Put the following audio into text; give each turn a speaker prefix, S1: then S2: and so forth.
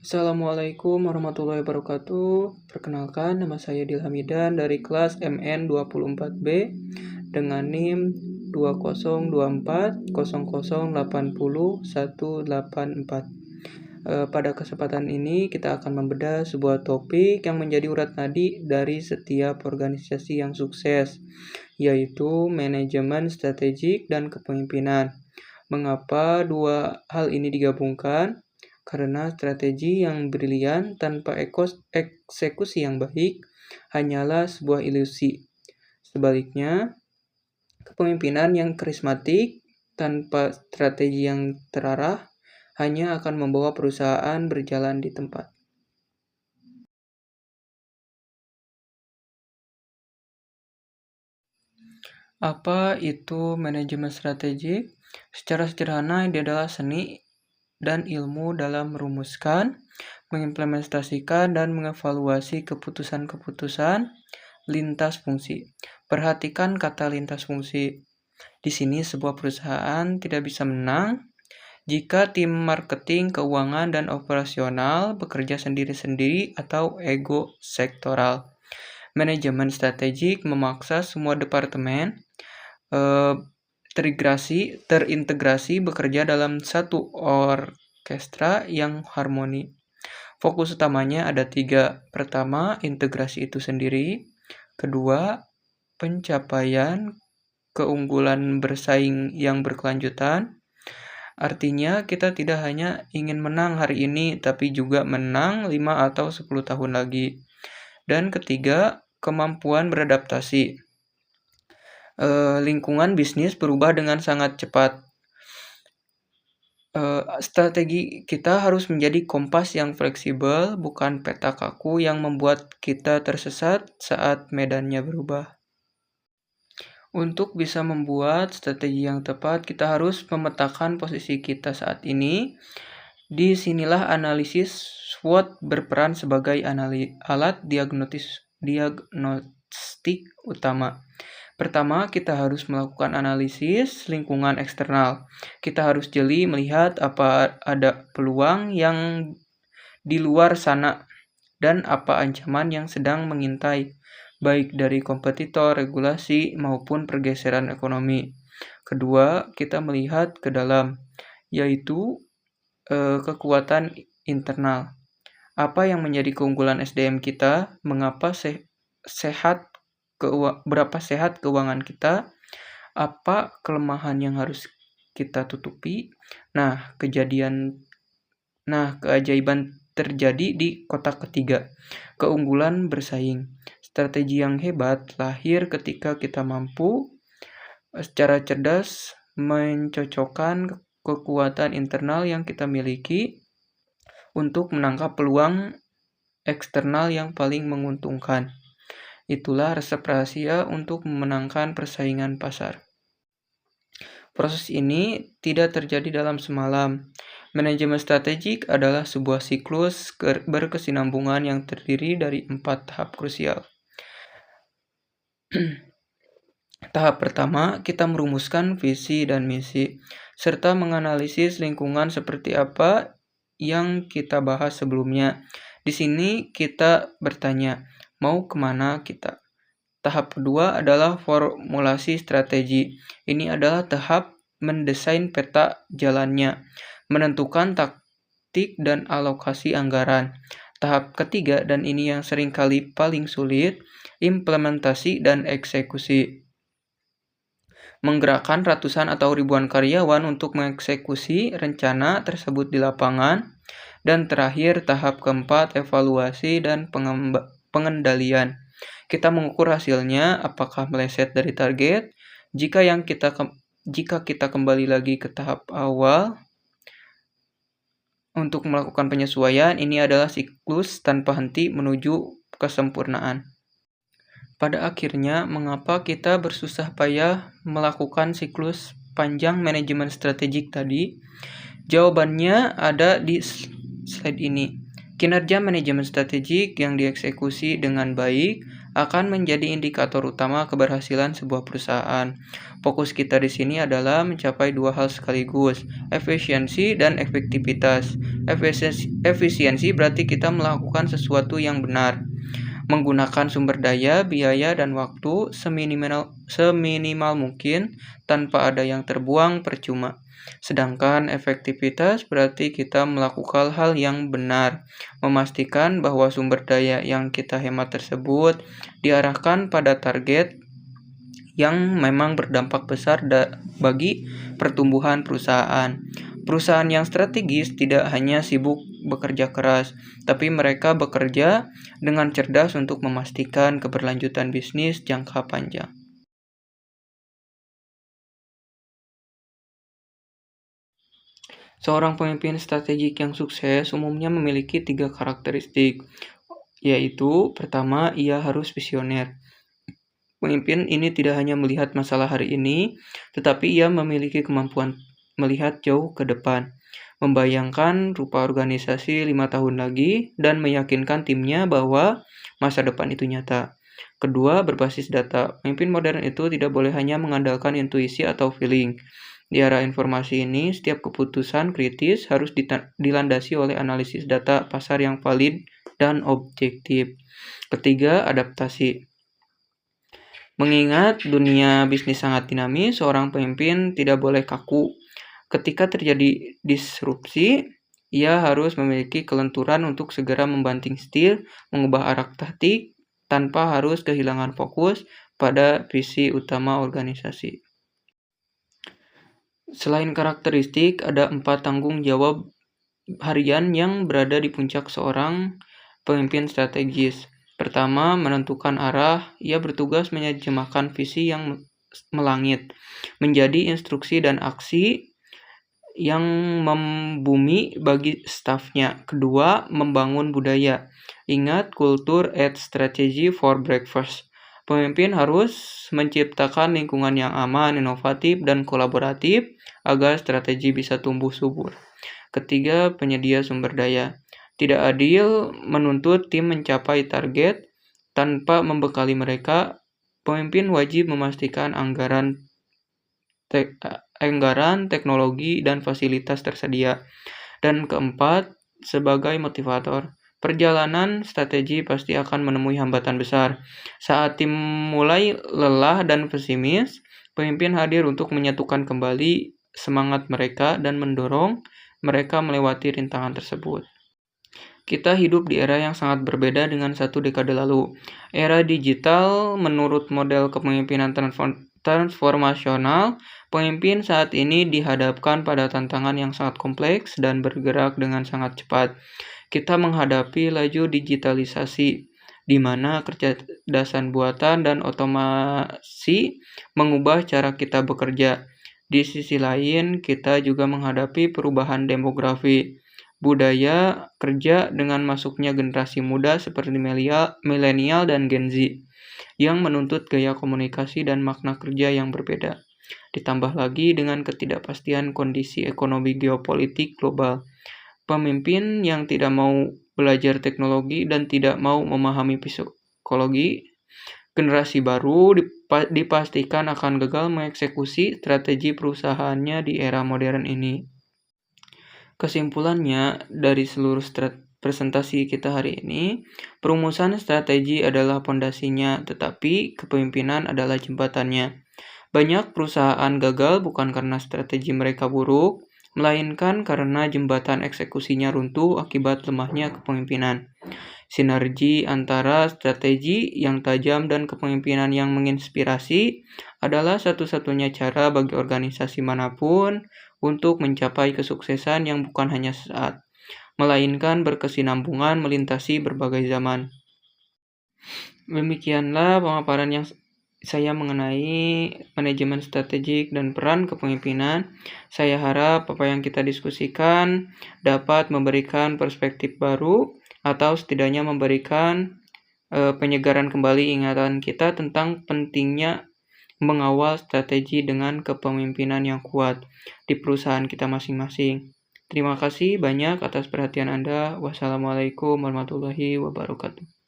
S1: Assalamualaikum warahmatullahi wabarakatuh. Perkenalkan, nama saya Dilhamidan dari kelas MN24B dengan NIM 202400800184. Pada kesempatan ini kita akan membedah sebuah topik yang menjadi urat nadi dari setiap organisasi yang sukses, yaitu manajemen strategik dan kepemimpinan. Mengapa dua hal ini digabungkan? Karena strategi yang brilian tanpa eksekusi yang baik hanyalah sebuah ilusi. Sebaliknya, kepemimpinan yang karismatik tanpa strategi yang terarah hanya akan membawa perusahaan berjalan di tempat. Apa itu manajemen strategik? Secara sederhana, ini adalah seni dan ilmu dalam merumuskan, mengimplementasikan, dan mengevaluasi keputusan-keputusan lintas fungsi. Perhatikan kata lintas fungsi. Di sini sebuah perusahaan tidak bisa menang jika tim marketing, keuangan, dan operasional bekerja sendiri-sendiri atau ego sektoral. Manajemen strategik memaksa semua departemen terintegrasi bekerja dalam satu orkestra yang harmoni. Fokus utamanya ada 3. Pertama, integrasi itu sendiri. Kedua, pencapaian keunggulan bersaing yang berkelanjutan. Artinya kita tidak hanya ingin menang hari ini, tapi juga menang 5 atau 10 tahun lagi. Dan ketiga, kemampuan beradaptasi. Lingkungan bisnis berubah dengan sangat cepat. Strategi kita harus menjadi kompas yang fleksibel, bukan peta kaku yang membuat kita tersesat saat medannya berubah. Untuk bisa membuat strategi yang tepat, kita harus memetakan posisi kita saat ini. Disinilah analisis SWOT berperan sebagai alat diagnostik utama. Pertama, kita harus melakukan analisis lingkungan eksternal. Kita harus jeli melihat apa ada peluang yang di luar sana dan apa ancaman yang sedang mengintai, baik dari kompetitor, regulasi, maupun pergeseran ekonomi. Kedua, kita melihat ke dalam, yaitu kekuatan internal. Apa yang menjadi keunggulan SDM kita, mengapa berapa sehat keuangan kita, apa kelemahan yang harus kita tutupi. Keajaiban terjadi di kotak ketiga, keunggulan bersaing. Strategi yang hebat lahir ketika kita mampu secara cerdas mencocokkan kekuatan internal yang kita miliki untuk menangkap peluang eksternal yang paling menguntungkan. Itulah resep rahasia untuk memenangkan persaingan pasar. Proses ini tidak terjadi dalam semalam. Manajemen strategik adalah sebuah siklus berkesinambungan yang terdiri dari 4 tahap krusial. Tahap pertama, kita merumuskan visi dan misi, serta menganalisis lingkungan seperti apa yang kita bahas sebelumnya. Di sini kita bertanya, mau kemana kita? Tahap kedua adalah formulasi strategi. Ini adalah tahap mendesain peta jalannya, menentukan taktik dan alokasi anggaran. Tahap ketiga, dan ini yang seringkali paling sulit, implementasi dan eksekusi. Menggerakkan ratusan atau ribuan karyawan untuk mengeksekusi rencana tersebut di lapangan. Dan terakhir, tahap keempat, evaluasi dan pengendalian. Kita mengukur hasilnya, apakah meleset dari target. Jika kita kembali lagi ke tahap awal untuk melakukan penyesuaian, ini adalah siklus tanpa henti menuju kesempurnaan. Pada akhirnya, mengapa kita bersusah payah melakukan siklus panjang manajemen strategik tadi? Jawabannya ada di slide ini. Kinerja manajemen strategik yang dieksekusi dengan baik akan menjadi indikator utama keberhasilan sebuah perusahaan. Fokus kita di sini adalah mencapai dua hal sekaligus, efisiensi dan efektivitas. Efisiensi berarti kita melakukan sesuatu yang benar, menggunakan sumber daya, biaya, dan waktu seminimal mungkin tanpa ada yang terbuang percuma. Sedangkan efektivitas berarti kita melakukan hal yang benar, memastikan bahwa sumber daya yang kita hemat tersebut diarahkan pada target yang memang berdampak besar bagi pertumbuhan perusahaan. Perusahaan yang strategis tidak hanya sibuk bekerja keras, tapi mereka bekerja dengan cerdas untuk memastikan keberlanjutan bisnis jangka panjang. Seorang pemimpin strategik yang sukses umumnya memiliki 3 karakteristik, yaitu pertama, ia harus visioner. Pemimpin ini tidak hanya melihat masalah hari ini, tetapi ia memiliki kemampuan melihat jauh ke depan, membayangkan rupa organisasi 5 tahun lagi, dan meyakinkan timnya bahwa masa depan itu nyata. Kedua, berbasis data. Pemimpin modern itu tidak boleh hanya mengandalkan intuisi atau feeling. Di era informasi ini, setiap keputusan kritis harus dilandasi oleh analisis data pasar yang valid dan objektif. Ketiga, adaptasi. Mengingat dunia bisnis sangat dinamis, seorang pemimpin tidak boleh kaku. Ketika terjadi disrupsi, ia harus memiliki kelenturan untuk segera membanting setir, mengubah arah taktik, tanpa harus kehilangan fokus pada visi utama organisasi. Selain karakteristik, ada 4 tanggung jawab harian yang berada di puncak seorang pemimpin strategis. Pertama, menentukan arah. Ia bertugas menerjemahkan visi yang melangit menjadi instruksi dan aksi yang membumi bagi stafnya. Kedua, membangun budaya. Ingat, kultur at strategy for breakfast. Pemimpin harus menciptakan lingkungan yang aman, inovatif, dan kolaboratif agar strategi bisa tumbuh subur. Ketiga, penyedia sumber daya. Tidak adil menuntut tim mencapai target tanpa membekali mereka. Pemimpin wajib memastikan anggaran, teknologi, dan fasilitas tersedia. Dan keempat, sebagai motivator. Perjalanan strategi pasti akan menemui hambatan besar. Saat tim mulai lelah dan pesimis, pemimpin hadir untuk menyatukan kembali semangat mereka dan mendorong mereka melewati rintangan tersebut. Kita hidup di era yang sangat berbeda dengan 1 dekade lalu. Era digital menurut model kepemimpinan transformasional, pemimpin saat ini dihadapkan pada tantangan yang sangat kompleks dan bergerak dengan sangat cepat. Kita menghadapi laju digitalisasi, di mana kecerdasan buatan dan otomasi mengubah cara kita bekerja. Di sisi lain, kita juga menghadapi perubahan demografi, budaya kerja dengan masuknya generasi muda seperti milenial dan Gen Z, yang menuntut gaya komunikasi dan makna kerja yang berbeda. Ditambah lagi dengan ketidakpastian kondisi ekonomi geopolitik global. Pemimpin yang tidak mau belajar teknologi dan tidak mau memahami psikologi generasi baru dipastikan akan gagal mengeksekusi strategi perusahaannya di era modern ini. Kesimpulannya, dari seluruh presentasi kita hari ini, perumusan strategi adalah pondasinya, tetapi kepemimpinan adalah jembatannya. Banyak perusahaan gagal bukan karena strategi mereka buruk, melainkan karena jembatan eksekusinya runtuh akibat lemahnya kepemimpinan. Sinergi antara strategi yang tajam dan kepemimpinan yang menginspirasi adalah satu-satunya cara bagi organisasi manapun untuk mencapai kesuksesan yang bukan hanya sesaat, melainkan berkesinambungan melintasi berbagai zaman. Demikianlah pemaparan yang saya mengenai manajemen strategik dan peran kepemimpinan. Saya harap apa yang kita diskusikan dapat memberikan perspektif baru atau setidaknya memberikan penyegaran kembali ingatan kita tentang pentingnya mengawal strategi dengan kepemimpinan yang kuat di perusahaan kita masing-masing. Terima kasih banyak atas perhatian Anda. Wassalamualaikum warahmatullahi wabarakatuh.